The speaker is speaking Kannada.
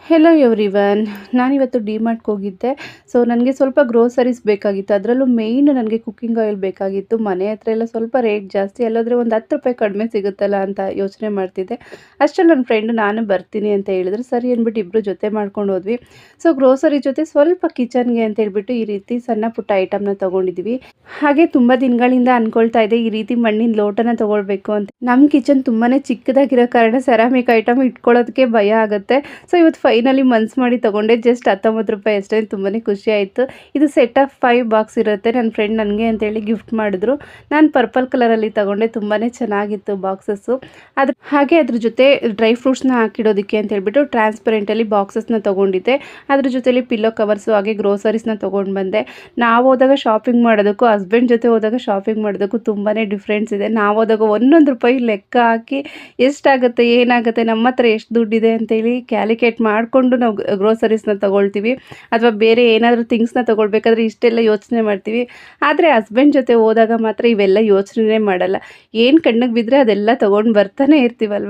Hello everyone. ನಾನಿವತ್ತು ಡಿಮಾರ್ಟ್‌ಗೆ ಹೋಗಿದ್ದೆ. ಸೊ ನನಗೆ ಸ್ವಲ್ಪ ಗ್ರೋಸರೀಸ್ ಬೇಕಾಗಿತ್ತು. ಅದರಲ್ಲೂ ಮೇಯ್ನ್ ನನಗೆ ಕುಕ್ಕಿಂಗ್ ಆಯಿಲ್ ಬೇಕಾಗಿತ್ತು. ಮನೆ ಹತ್ರ ಎಲ್ಲ ಸ್ವಲ್ಪ ರೇಟ್ ಜಾಸ್ತಿ, ಎಲ್ಲಾದರೂ ಒಂದು ₹10 ಕಡಿಮೆ ಸಿಗುತ್ತಲ್ಲ ಅಂತ ಯೋಚನೆ ಮಾಡ್ತಿದ್ದೆ. ಅಷ್ಟರಲ್ಲಿ ನನ್ನ ಫ್ರೆಂಡ್ ನಾನು ಬರ್ತೀನಿ ಅಂತ ಹೇಳಿದ್ರು. ಸರಿ ಅಂದ್ಬಿಟ್ಟು ಇಬ್ಬರು ಜೊತೆ ಮಾಡ್ಕೊಂಡು ಹೋದ್ವಿ. ಸೊ ಗ್ರೋಸರಿ ಜೊತೆ ಸ್ವಲ್ಪ ಕಿಚನ್ಗೆ ಅಂತ ಹೇಳ್ಬಿಟ್ಟು ಈ ರೀತಿ ಸಣ್ಣ ಪುಟ್ಟ ಐಟಮ್ನ ತೊಗೊಂಡಿದ್ದೀವಿ. ಹಾಗೆ ತುಂಬ ದಿನಗಳಿಂದ ಅಂದ್ಕೊಳ್ತಾ ಇದ್ದೆ ಈ ರೀತಿ ಮಣ್ಣಿನ ಲೋಟನ ತೊಗೊಳ್ಬೇಕು ಅಂತ. ನಮ್ಮ ಕಿಚನ್ ತುಂಬಾ ಚಿಕ್ಕದಾಗಿರೋ ಕಾರಣ ಸೆರಾಮಿಕ್ ಐಟಮ್ ಇಟ್ಕೊಳ್ಳೋದಕ್ಕೆ ಭಯ ಆಗುತ್ತೆ. ಸೊ ಇವತ್ತು ಫೈನಲಿ ಮನ್ಸು ಮಾಡಿ ತೊಗೊಂಡೆ. ಜಸ್ಟ್ ₹19 ಅಷ್ಟೇ. ತುಂಬಾ ಖುಷಿ ಆಯಿತು. ಇದು ಸೆಟ್ ಆಫ್ 5 ಬಾಕ್ಸ್ ಇರುತ್ತೆ. ನನ್ನ ಫ್ರೆಂಡ್ ನನಗೆ ಅಂತೇಳಿ ಗಿಫ್ಟ್ ಮಾಡಿದ್ರು. ನಾನು ಪರ್ಪಲ್ ಕಲರಲ್ಲಿ ತೊಗೊಂಡೆ. ತುಂಬಾ ಚೆನ್ನಾಗಿತ್ತು ಬಾಕ್ಸಸ್ಸು. ಅದ್ರ ಜೊತೆ ಡ್ರೈ ಫ್ರೂಟ್ಸ್ನ ಹಾಕಿಡೋದಕ್ಕೆ ಅಂತ ಹೇಳ್ಬಿಟ್ಟು ಟ್ರಾನ್ಸ್ಪರೆಂಟಲ್ಲಿ ಬಾಕ್ಸಸ್ನ ತೊಗೊಂಡಿದ್ದೆ. ಅದ್ರ ಜೊತೆಲಿ ಪಿಲ್ಲೋ ಕವರ್ಸು ಹಾಗೆ ಗ್ರೋಸರೀಸ್ನ ತೊಗೊಂಡು ಬಂದೆ. ನಾವು ಹೋದಾಗ ಶಾಪಿಂಗ್ ಮಾಡೋದಕ್ಕೂ ಹಸ್ಬೆಂಡ್ ಜೊತೆ ಹೋದಾಗ ಶಾಪಿಂಗ್ ಮಾಡೋದಕ್ಕೂ ತುಂಬಾ ಡಿಫ್ರೆನ್ಸ್ ಇದೆ. ನಾವು ಹೋದಾಗ ₹1 ಲೆಕ್ಕ ಹಾಕಿ ಎಷ್ಟಾಗುತ್ತೆ ಏನಾಗುತ್ತೆ ನಮ್ಮ ಹತ್ರ ಎಷ್ಟು ದುಡ್ಡಿದೆ ಅಂತೇಳಿ ಕ್ಯಾಲ್ಕುಲೇಟ್ ಮಾಡಿಕೊಂಡು ನಾವು ಗ್ರೋಸರೀಸ್ನ ತೊಗೊಳ್ತೀವಿ. ಅಥವಾ ಬೇರೆ ಏನಾದರೂ ಥಿಂಗ್ಸ್ನ ತೊಗೊಳ್ಬೇಕಾದ್ರೆ ಇಷ್ಟೆಲ್ಲ ಯೋಚನೆ ಮಾಡ್ತೀವಿ. ಆದರೆ ಹಸ್ಬೆಂಡ್ ಜೊತೆ ಹೋದಾಗ ಮಾತ್ರ ಇವೆಲ್ಲ ಯೋಚನೆ ಮಾಡಲ್ಲ. ಏನು ಕಣ್ಣಿಗೆ ಬಿದ್ದರೆ ಅದೆಲ್ಲ ತೊಗೊಂಡು ಬರ್ತಾನೆ ಇರ್ತೀವಲ್ವ.